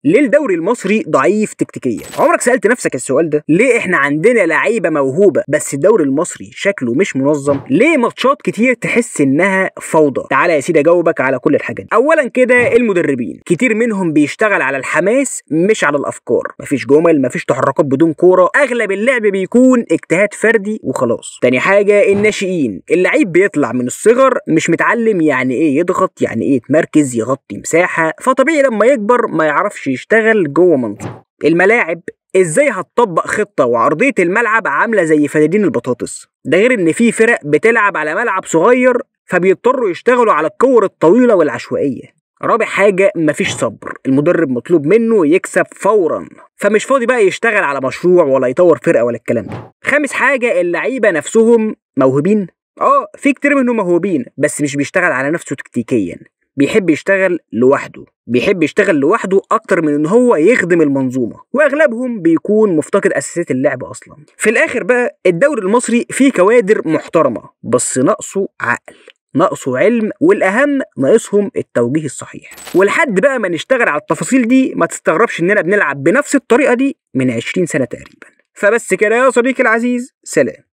ليه الدوري المصري ضعيف تكتيكيا؟ عمرك سألت نفسك السؤال ده؟ ليه احنا عندنا لعيبة موهوبة بس الدوري المصري شكله مش منظم؟ ليه ماتشات كتير تحس انها فوضى؟ تعالى يا سيدي اجاوبك على كل الحاجات دي. اولا كده المدربين كتير منهم بيشتغل على الحماس مش على الافكار، مفيش جمل، مفيش تحركات بدون كورة، اغلب اللعب بيكون اجتهاد فردي وخلاص. تاني حاجة الناشئين، اللعيب بيطلع من الصغر مش متعلم يعني ايه يضغط، يعني ايه يتمركز، يغطي مساحة، فطبيعي لما يكبر ما يعرفش يشتغل جوه منظومه. الملاعب، ازاي هتطبق خطه وعرضيه الملعب عامله زي فدادين البطاطس؟ ده غير ان في فرق بتلعب على ملعب صغير فبيضطروا يشتغلوا على الكور الطويله والعشوائيه. رابع حاجه مفيش صبر، المدرب مطلوب منه يكسب فورا فمش فاضي بقى يشتغل على مشروع ولا يطور فرقه ولا الكلام ده. خامس حاجه اللعيبه نفسهم موهوبين، في كتير منهم موهوبين بس مش بيشتغل على نفسه تكتيكيا، بيحب يشتغل لوحده اكتر من ان هو يخدم المنظومه، واغلبهم بيكون مفتقد اساسيات اللعب اصلا. في الاخر بقى الدوري المصري فيه كوادر محترمه بس ناقصه عقل، ناقصه علم، والاهم ناقصهم التوجيه الصحيح. ولحد بقى ما نشتغل على التفاصيل دي ما تستغربش اننا بنلعب بنفس الطريقه دي من 20 سنه تقريبا. فبس كده يا صديقي العزيز، سلام.